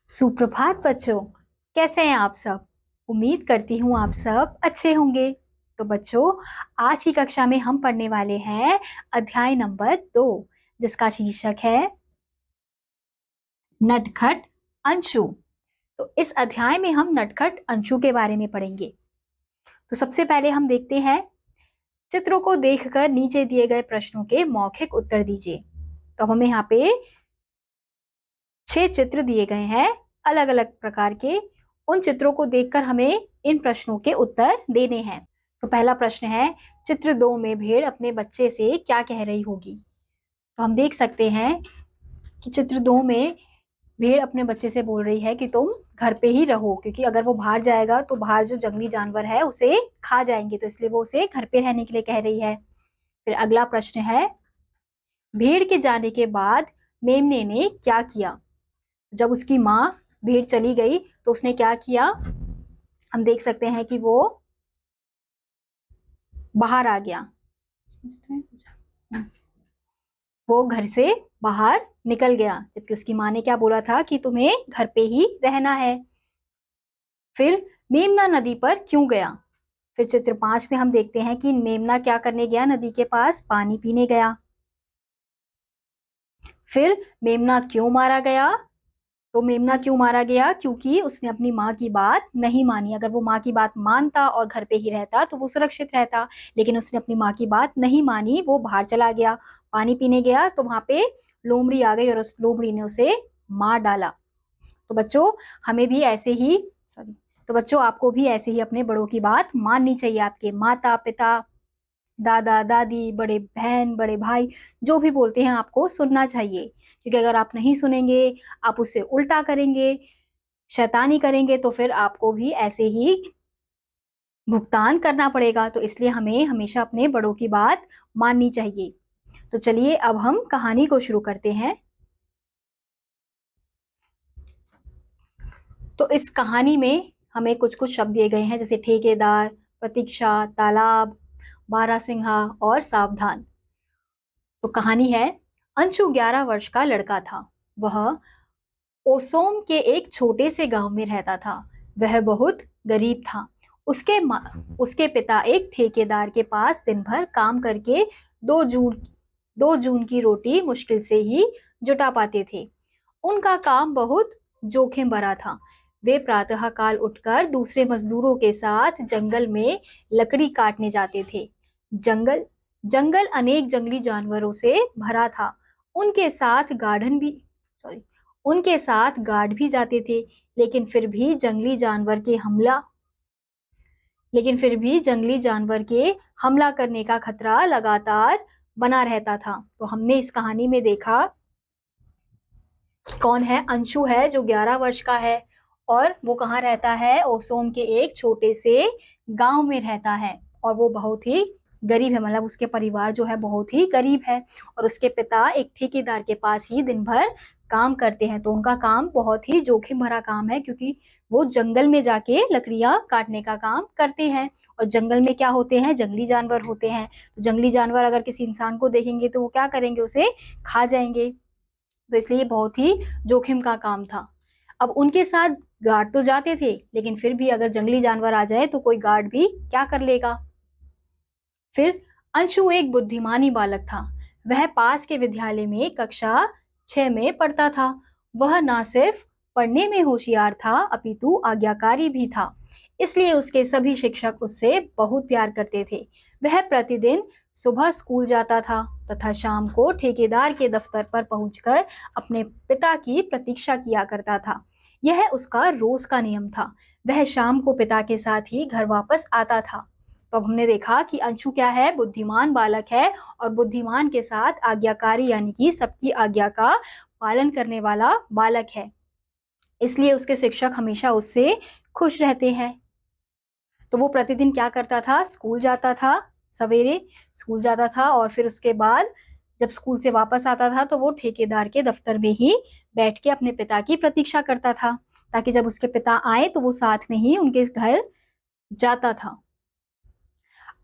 सुप्रभात बच्चों, कैसे हैं आप सब। उम्मीद करती हूँ आप सब अच्छे होंगे। तो बच्चों, आज की कक्षा में हम पढ़ने वाले हैं अध्याय नंबर 2, जिसका शीर्षक है नटखट अंशु। तो इस अध्याय में हम नटखट अंशु के बारे में पढ़ेंगे। तो सबसे पहले हम देखते हैं, चित्रों को देखकर नीचे दिए गए प्रश्नों के मौखिक उत्तर दीजिए। तो हमें यहाँ पे 6 चित्र दिए गए हैं अलग अलग प्रकार के। उन चित्रों को देखकर हमें इन प्रश्नों के उत्तर देने हैं। तो पहला प्रश्न है, चित्र 2 में भेड़ अपने बच्चे से क्या कह रही होगी। तो हम देख सकते हैं कि चित्र 2 में भेड़ अपने बच्चे से बोल रही है कि तुम घर पे ही रहो, क्योंकि अगर वो बाहर जाएगा तो बाहर जो जंगली जानवर है उसे खा जाएंगे, तो इसलिए वो उसे घर पे रहने के लिए कह रही है। फिर अगला प्रश्न है, भेड़ के जाने के बाद मेमने ने क्या किया। जब उसकी माँ भेड़ चली गई तो उसने क्या किया, हम देख सकते हैं कि वो बाहर आ गया, वो घर से बाहर निकल गया, जबकि उसकी माँ ने क्या बोला था कि तुम्हें घर पे ही रहना है। फिर मेमना नदी पर क्यों गया। फिर चित्र 5 में हम देखते हैं कि मेमना क्या करने गया, नदी के पास पानी पीने गया। फिर मेमना क्यों मारा गया। तो मेमना क्यों मारा गया, क्योंकि उसने अपनी माँ की बात नहीं मानी। अगर वो माँ की बात मानता और घर पे ही रहता तो वो सुरक्षित रहता, लेकिन उसने अपनी माँ की बात नहीं मानी, वो बाहर चला गया, पानी पीने गया, तो वहां पे लोमड़ी आ गई और उस लोमड़ी ने उसे मार डाला। तो बच्चों, हमें भी ऐसे ही सॉरी तो बच्चों, आपको भी ऐसे ही अपने बड़ों की बात माननी चाहिए। आपके माता पिता, दादा दादी, बड़े बहन, बड़े भाई जो भी बोलते हैं आपको सुनना चाहिए, क्योंकि अगर आप नहीं सुनेंगे, आप उससे उल्टा करेंगे, शैतानी करेंगे, तो फिर आपको भी ऐसे ही भुगतान करना पड़ेगा। तो इसलिए हमें हमेशा अपने बड़ों की बात माननी चाहिए। तो चलिए अब हम कहानी को शुरू करते हैं। तो इस कहानी में हमें कुछ कुछ शब्द दिए गए हैं, जैसे ठेकेदार, प्रतीक्षा, तालाब, बारहसिंहा और सावधान। तो कहानी है, अंशु 11 वर्ष का लड़का था। वह ओसोम के एक छोटे से गांव में रहता था। वह बहुत गरीब था। उसके पिता एक ठेकेदार के पास दिन भर काम करके 2 जून 2 जून की रोटी मुश्किल से ही जुटा पाते थे। उनका काम बहुत जोखिम भरा था। वे प्रातःकाल उठकर दूसरे मजदूरों के साथ जंगल में लकड़ी काटने जाते थे। जंगल जंगल अनेक जंगली जानवरों से भरा था। उनके साथ गार्डन भी सॉरी उनके साथ गार्ड भी जाते थे, लेकिन फिर भी जंगली जानवर के हमला करने का खतरा लगातार बना रहता था। तो हमने इस कहानी में देखा कौन है, अंशु है जो 11 वर्ष का है, और वो कहाँ रहता है, ओसोम के एक छोटे से गांव में रहता है, और वो बहुत ही गरीब है, मतलब उसके परिवार जो है बहुत ही गरीब है, और उसके पिता एक ठेकेदार के पास ही दिन भर काम करते हैं। तो उनका काम बहुत ही जोखिम भरा काम है, क्योंकि वो जंगल में जाके लकड़ियां काटने का काम करते हैं, और जंगल में क्या होते हैं, जंगली जानवर होते हैं। तो जंगली जानवर अगर किसी इंसान को देखेंगे तो वो क्या करेंगे, उसे खा जाएंगे। तो इसलिए बहुत ही जोखिम का काम था। अब उनके साथ गार्ड तो जाते थे, लेकिन फिर भी अगर जंगली जानवर आ जाए तो कोई गार्ड भी क्या कर लेगा। फिर अंशु एक बुद्धिमानी बालक था। वह पास के विद्यालय में कक्षा 6 में पढ़ता था। वह न सिर्फ पढ़ने में होशियार था, अपितु आज्ञाकारी भी था। इसलिए उसके सभी शिक्षक उससे बहुत प्यार करते थे। वह प्रतिदिन सुबह स्कूल जाता था तथा शाम को ठेकेदार के दफ्तर पर पहुंचकर अपने पिता की प्रतीक्षा किया करता था। यह उसका रोज का नियम था। वह शाम को पिता के साथ ही घर वापस आता था। तो अब हमने देखा कि अंशु क्या है, बुद्धिमान बालक है, और बुद्धिमान के साथ आज्ञाकारी, यानी कि सबकी आज्ञा का पालन करने वाला बालक है। इसलिए उसके शिक्षक हमेशा उससे खुश रहते हैं। तो वो प्रतिदिन क्या करता था, स्कूल जाता था, सवेरे स्कूल जाता था, और फिर उसके बाद जब स्कूल से वापस आता था तो वो ठेकेदार के दफ्तर में ही बैठ के अपने पिता की प्रतीक्षा करता था, ताकि जब उसके पिता आए तो वो साथ में ही उनके घर जाता था।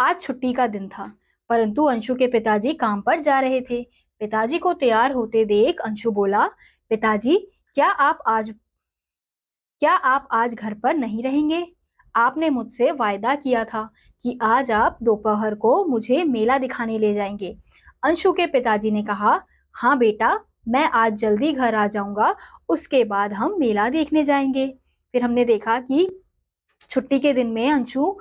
आज छुट्टी का दिन था, परंतु अंशु के पिताजी काम पर जा रहे थे। पिताजी को तैयार होते देख अंशु बोला, पिताजी, क्या आप आज क्या आप आज घर पर नहीं रहेंगे? आपने मुझसे वायदा किया था कि आज आप दोपहर को मुझे मेला दिखाने ले जाएंगे। अंशु के पिताजी ने कहा, हाँ बेटा, मैं आज जल्दी घर आ जाऊंगा, उसके बाद हम मेला देखने जाएंगे। फिर हमने देखा कि छुट्टी के दिन में अंशु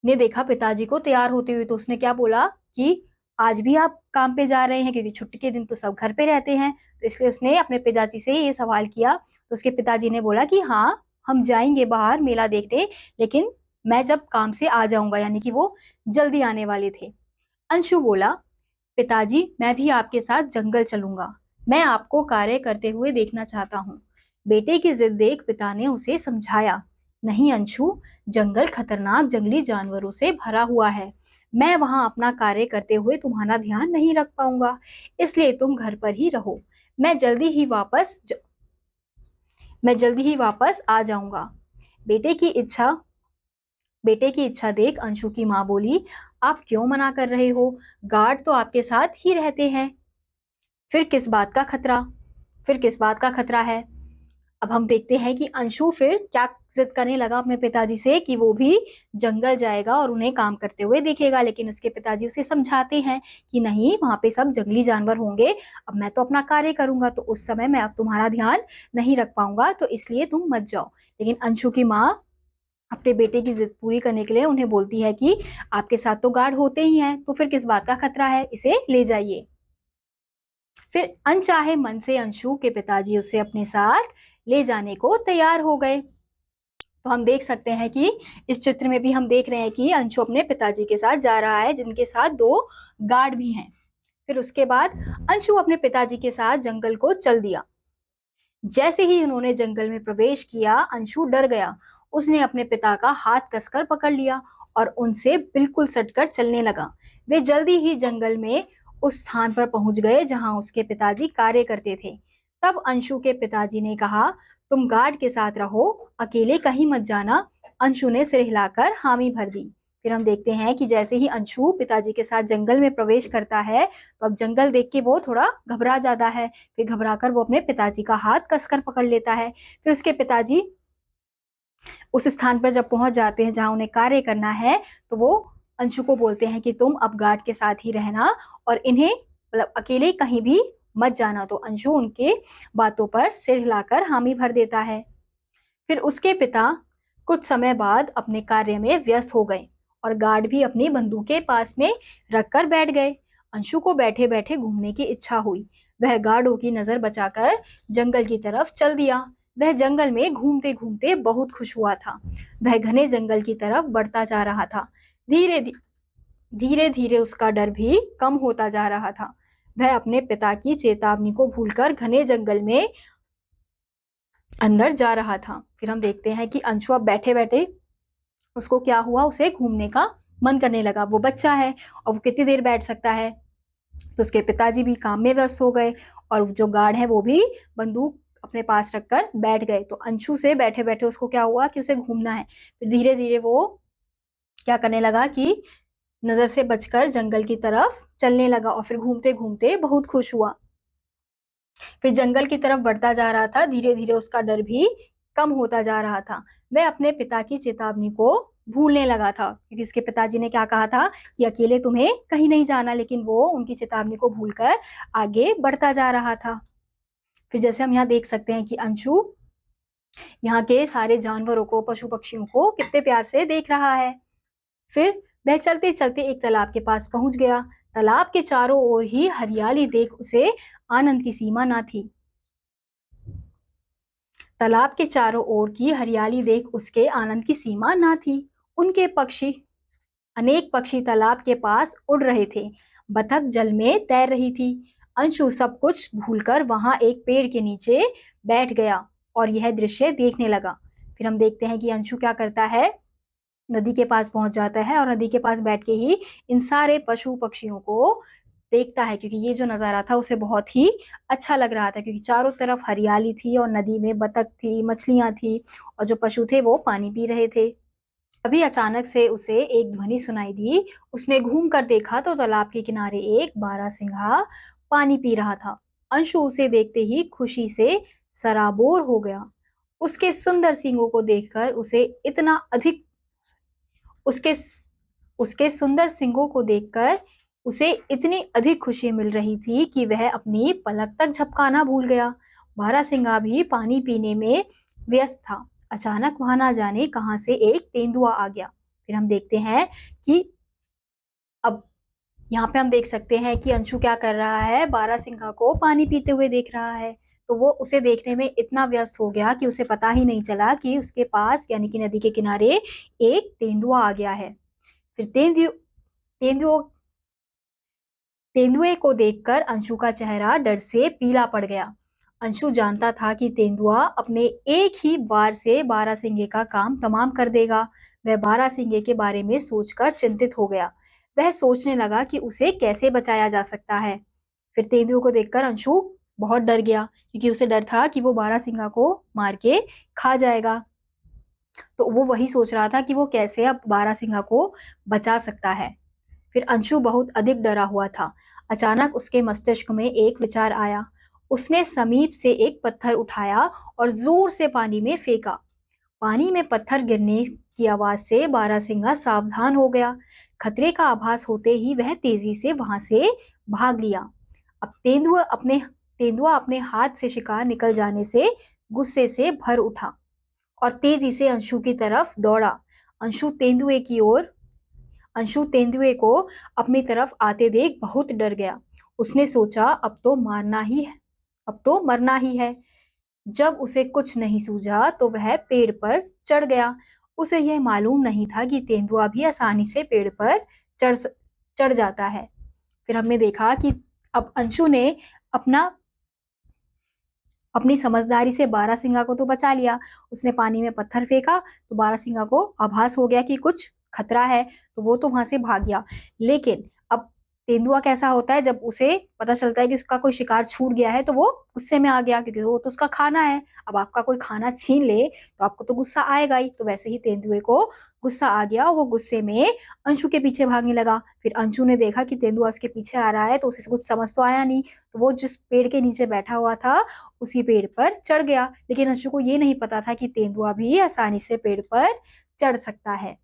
ने देखा पिताजी को तैयार होते हुए, तो उसने क्या बोला कि आज भी आप काम पे जा रहे हैं, क्योंकि छुट्टी के दिन तो सब घर पे रहते हैं। तो इसलिए उसने अपने पिताजी से ये सवाल किया। तो उसके पिताजी ने बोला कि हाँ, हम जाएंगे बाहर मेला देखने, लेकिन मैं जब काम से आ जाऊंगा, यानी कि वो जल्दी आने वाले थे। अंशु बोला, पिताजी, मैं भी आपके साथ जंगल चलूंगा, मैं आपको कार्य करते हुए देखना चाहता हूँ। बेटे की जिद देख पिता ने उसे समझाया, नहीं अंशु, जंगल खतरनाक जंगली जानवरों से भरा हुआ है, मैं वहां अपना कार्य करते हुए तुम्हारा ध्यान नहीं रख पाऊंगा, इसलिए तुम घर पर ही रहो, मैं जल्दी ही वापस मैं जल्दी ही वापस आ जाऊंगा। बेटे की इच्छा बेटे की इच्छा देख अंशु की माँ बोली, आप क्यों मना कर रहे हो? गार्ड तो आपके साथ ही रहते हैं, फिर किस बात का खतरा फिर किस बात का खतरा है? अब हम देखते हैं कि अंशु फिर क्या जिद करने लगा अपने पिताजी से कि वो भी जंगल जाएगा और उन्हें काम करते हुए देखेगा। लेकिन उसके पिताजी उसे समझाते हैं कि नहीं, वहां पे सब जंगली जानवर होंगे, अब मैं तो अपना कार्य करूंगा, तो उस समय मैं अब तुम्हारा ध्यान नहीं रख पाऊंगा, तो इसलिए तुम मत जाओ। लेकिन अंशु की माँ अपने बेटे की जिद पूरी करने के लिए उन्हें बोलती है कि आपके साथ तो गार्ड होते ही हैं, तो फिर किस बात का खतरा है, इसे ले जाइए। फिर अनचाहे मन से अंशु के पिताजी उसे अपने साथ ले जाने को तैयार हो गए। तो हम देख सकते हैं कि इस चित्र में भी हम देख रहे हैं कि अंशु अपने पिताजी के साथ जा रहा है, जिनके साथ दो गार्ड भी हैं। फिर उसके बाद अंशु अपने पिताजी के साथ जंगल को चल दिया। जैसे ही उन्होंने जंगल में प्रवेश किया, अंशु डर गया। उसने अपने पिता का हाथ कसकर पकड़ लिया और उनसे बिल्कुल सटकर चलने लगा। वे जल्दी ही जंगल में उस स्थान पर पहुंच गए जहां उसके पिताजी कार्य करते थे। तब अंशु के पिताजी ने कहा, तुम गार्ड के साथ रहो, अकेले कहीं मत जाना। अंशु ने सिर हिलाकर हामी भर दी। फिर हम देखते हैं कि जैसे ही अंशु पिताजी के साथ जंगल में प्रवेश करता है, तो अब जंगल देख के वो थोड़ा घबरा जाता है। फिर घबराकर वो अपने पिताजी का हाथ कसकर पकड़ लेता है। फिर उसके पिताजी उस स्थान पर जब पहुंच जाते हैं जहां उन्हें कार्य करना है, तो वो अंशु को बोलते हैं कि तुम अब गार्ड के साथ ही रहना और इन्हें मतलब अकेले कहीं भी मत जाना। तो अंशु उनके बातों पर सिर हिलाकर हामी भर देता है। फिर उसके पिता कुछ समय बाद अपने कार्य में व्यस्त हो गए और गार्ड भी अपनी बंदूकें पास में रखकर बैठ गए। अंशु को बैठे बैठे घूमने की इच्छा हुई। वह गार्डों की नजर बचाकर जंगल की तरफ चल दिया। वह जंगल में घूमते घूमते बहुत खुश हुआ था। वह घने जंगल की तरफ बढ़ता जा रहा था। धीरे धीरे धीरे उसका डर भी कम होता जा रहा था। वह अपने पिता की चेतावनी को भूलकर घने जंगल में अंदर जा रहा था। फिर हम देखते हैं कि अंशु अब बैठे बैठे उसको क्या हुआ, उसे घूमने का मन करने लगा। वो बच्चा है और वो कितनी देर बैठ सकता है। तो उसके पिताजी भी काम में व्यस्त हो गए और जो गार्ड है वो भी बंदूक अपने पास रखकर बैठ गए। तो अंशु से बैठे बैठे उसको क्या हुआ कि उसे घूमना है। फिर धीरे धीरे वो क्या करने लगा कि नजर से बचकर जंगल की तरफ चलने लगा और फिर घूमते घूमते बहुत खुश हुआ। फिर जंगल की तरफ बढ़ता जा रहा था। धीरे धीरे उसका डर भी कम होता जा रहा था। वह अपने पिता की चेतावनी को भूलने लगा था, क्योंकि उसके पिताजी ने क्या कहा था कि अकेले तुम्हें कहीं नहीं जाना, लेकिन वो उनकी चेतावनी को भूलकर आगे बढ़ता जा रहा था। फिर जैसे हम यहाँ देख सकते हैं कि अंशु यहाँ के सारे जानवरों को, पशु पक्षियों को कितने प्यार से देख रहा है। फिर वह चलते चलते एक तालाब के पास पहुंच गया। तालाब के चारों ओर ही हरियाली देख उसे आनंद की सीमा ना थी। तालाब के चारों ओर की हरियाली देख उसके आनंद की सीमा ना थी। उनके पक्षी अनेक पक्षी तालाब के पास उड़ रहे थे। बतख जल में तैर रही थी। अंशु सब कुछ भूलकर वहां एक पेड़ के नीचे बैठ गया और यह दृश्य देखने लगा। फिर हम देखते हैं कि अंशु क्या करता है, नदी के पास पहुंच जाता है और नदी के पास बैठ के ही इन सारे पशु पक्षियों को देखता है, क्योंकि ये जो नज़ारा था उसे बहुत ही अच्छा लग रहा था, क्योंकि चारों तरफ हरियाली थी और नदी में बतख थी, मछलियां थी और जो पशु थे वो पानी पी रहे थे। अभी अचानक से उसे एक ध्वनि सुनाई दी। उसने घूम कर देखा तो तालाब के किनारे एक बारहसिंघा पानी पी रहा था। अंशु उसे देखते ही खुशी से सराबोर हो गया। उसके सुंदर सींगों को देखकर उसे इतना अधिक उसके उसके सुंदर सींगों को देखकर उसे इतनी अधिक खुशी मिल रही थी कि वह अपनी पलक तक झपकाना भूल गया। बारहसिंगा भी पानी पीने में व्यस्त था। अचानक वहां ना जाने कहां से एक तेंदुआ आ गया। फिर हम देखते हैं कि अब यहाँ पे हम देख सकते हैं कि अंशु क्या कर रहा है, बारहसिंगा को पानी पीते हुए देख रहा है। तो वो उसे देखने में इतना व्यस्त हो गया कि उसे पता ही नहीं चला कि उसके पास यानी कि नदी के किनारे एक तेंदुआ आ गया है। फिर तेंदुओ तेंदुए को देखकर अंशु का चेहरा डर से पीला पड़ गया। अंशु जानता था कि तेंदुआ अपने एक ही वार से बारहसिंगे का काम तमाम कर देगा। वह बारहसिंगे के बारे में सोचकर चिंतित हो गया। वह सोचने लगा कि उसे कैसे बचाया जा सकता है। फिर तेंदुए को देखकर अंशु बहुत डर गया, क्योंकि उसे डर था कि वो बारहसिंगा को मार के खा जाएगा। तो वो वही सोच रहा था कि वो कैसे अब बारहसिंगा को बचा सकता है। फिर अंशु बहुत अधिक डरा हुआ था। अचानक उसके मस्तिष्क में एक विचार आया। उसने समीप से एक पत्थर उठाया और जोर से पानी में फेंका। पानी में पत्थर गिरने की आवाज से बारहसिंगा सावधान हो गया। खतरे का आभास होते ही वह तेजी से वहां से भाग लिया। अब तेंदुआ अपने हाथ से शिकार निकल जाने से गुस्से से भर उठा और तेजी से अंशु की तरफ दौड़ा। अंशु तेंदुए की ओर अंशु तेंदुए को अपनी तरफ आते देख बहुत डर गया। उसने सोचा अब तो मरना ही है। जब उसे कुछ नहीं सूझा तो वह पेड़ पर चढ़ गया। उसे यह मालूम नहीं था कि तेंदुआ भी आसानी से पेड़ पर चढ़ चढ़ जाता है। फिर हमने देखा कि अब अंशु ने अपना अपनी समझदारी से बारहसिंगा को तो बचा लिया। उसने पानी में पत्थर फेंका तो बारहसिंगा को आभास हो गया कि कुछ खतरा है, तो वो तो वहां से भाग गया। लेकिन अब तेंदुआ कैसा होता है, जब उसे पता चलता है कि उसका कोई शिकार छूट गया है तो वो गुस्से में आ गया, क्योंकि वो तो उसका खाना है। अब आपका कोई खाना छीन ले तो आपको तो गुस्सा आएगा ही। तो वैसे ही तेंदुए को गुस्सा आ गया। वो गुस्से में अंशु के पीछे भागने लगा। फिर अंशु ने देखा कि तेंदुआ उसके पीछे आ रहा है, तो उसे कुछ समझ तो आया नहीं। तो वो जिस पेड़ के नीचे बैठा हुआ था उसी पेड़ पर चढ़ गया। लेकिन अंशु को ये नहीं पता था कि तेंदुआ भी आसानी से पेड़ पर चढ़ सकता है।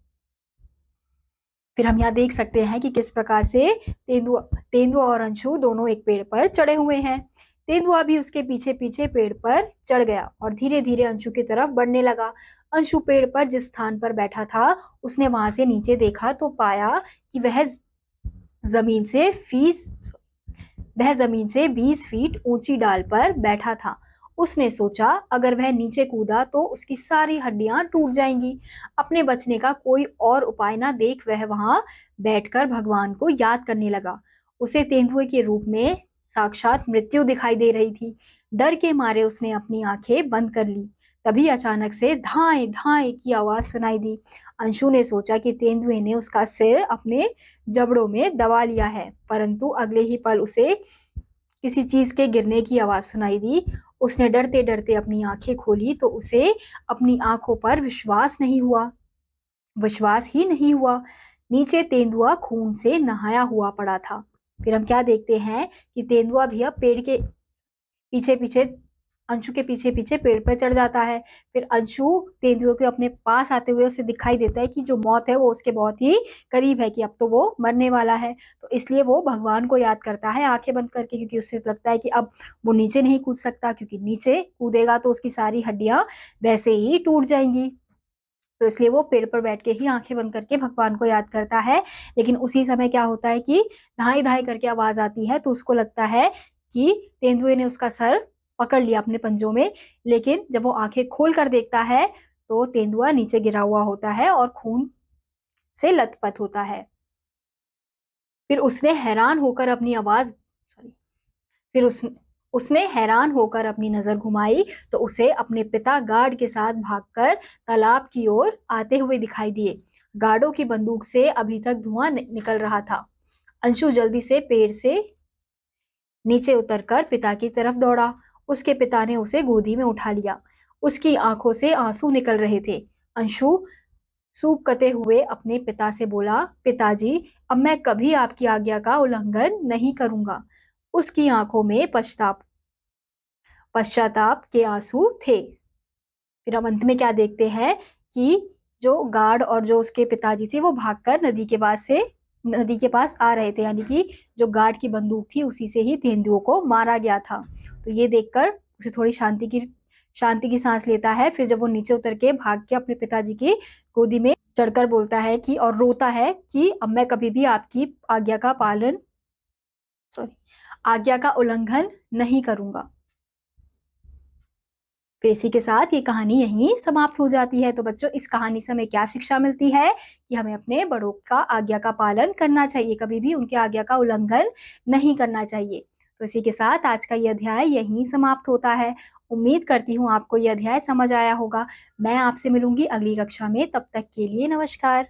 फिर हम यहाँ देख सकते हैं कि किस प्रकार से तेंदुआ और अंशु दोनों एक पेड़ पर चढ़े हुए हैं। तेंदुआ भी उसके पीछे पीछे पेड़ पर चढ़ गया और धीरे धीरे अंशु की तरफ बढ़ने लगा। अंशु पेड़ पर जिस स्थान पर बैठा था उसने वहां से नीचे देखा तो पाया कि जमीन से फीस वह जमीन से 20 फीट ऊंची डाल पर बैठा था। उसने सोचा अगर वह नीचे कूदा तो उसकी सारी हड्डियां टूट जाएंगी। अपने बचने का कोई और उपाय ना देख वह वहां बैठकर भगवान को याद करने लगा। उसे तेंदुए के रूप में साक्षात मृत्यु दिखाई दे रही थी। डर के मारे उसने अपनी आंखें बंद कर ली। तभी अचानक से धाए धाए की आवाज सुनाई दी। अंशु ने सोचा कि तेंदुए ने उसका सिर अपने जबड़ों में दबा लिया है, परंतु अगले ही पल उसे किसी चीज के गिरने की आवाज सुनाई दी। उसने डरते डरते अपनी आंखें खोली तो उसे अपनी आंखों पर विश्वास ही नहीं हुआ। नीचे तेंदुआ खून से नहाया हुआ पड़ा था। फिर हम क्या देखते हैं कि तेंदुआ भी अब पेड़ के पीछे पीछे अंशु के पीछे पीछे पेड़ पर चढ़ जाता है। फिर अंशु तेंदुए के अपने पास आते हुए उसे दिखाई देता है कि जो मौत है वो उसके बहुत ही करीब है, कि अब तो वो मरने वाला है। तो इसलिए वो भगवान को याद करता है आंखें बंद करके, क्योंकि उसे लगता है कि अब वो नीचे नहीं कूद सकता, क्योंकि नीचे कूदेगा तो उसकी सारी हड्डियां वैसे ही टूट जाएंगी। तो इसलिए वो पेड़ पर बैठ के ही आंखें बंद करके भगवान को याद करता है। लेकिन उसी समय क्या होता है कि धाई धाई करके आवाज आती है, तो उसको लगता है कि तेंदुए ने उसका सर पकड़ लिया अपने पंजों में। लेकिन जब वो आंखें खोल कर देखता है तो तेंदुआ नीचे गिरा हुआ होता है और खून से लथपथ होता है। फिर उसने हैरान होकर अपनी आवाज सॉरी फिर उसने हैरान होकर अपनी नजर घुमाई तो उसे अपने पिता गार्ड के साथ भागकर तालाब की ओर आते हुए दिखाई दिए। गार्डों की बंदूक से अभी तक धुआं निकल रहा था। अंशु जल्दी से पेड़ से नीचे उतरकर पिता की तरफ दौड़ा। उसके पिता ने उसे गोदी में उठा लिया। उसकी आंखों से आंसू निकल रहे थे। अंशु सूखते हुए अपने पिता से बोला, पिताजी, अब मैं कभी आपकी आज्ञा का उल्लंघन नहीं करूंगा। उसकी आंखों में पश्चाताप के आंसू थे। फिर हम अंत में क्या देखते हैं कि जो गार्ड और जो उसके पिताजी थे वो भागकर नदी के पास आ रहे थे, यानी कि जो गार्ड की बंदूक थी उसी से ही तेंदुओं को मारा गया था। तो ये देखकर उसे थोड़ी शांति की सांस लेता है। फिर जब वो नीचे उतर के भाग के अपने पिताजी की गोदी में चढ़कर बोलता है कि और रोता है कि अब मैं कभी भी आपकी आज्ञा का उल्लंघन नहीं करूंगा। तो इसी के साथ ये कहानी यहीं समाप्त हो जाती है। तो बच्चों, इस कहानी से हमें क्या शिक्षा मिलती है कि हमें अपने बड़ों का आज्ञा का पालन करना चाहिए, कभी भी उनके आज्ञा का उल्लंघन नहीं करना चाहिए। तो इसी के साथ आज का ये अध्याय यहीं समाप्त होता है। उम्मीद करती हूँ आपको ये अध्याय समझ आया होगा। मैं आपसे मिलूंगी अगली कक्षा में, तब तक के लिए नमस्कार।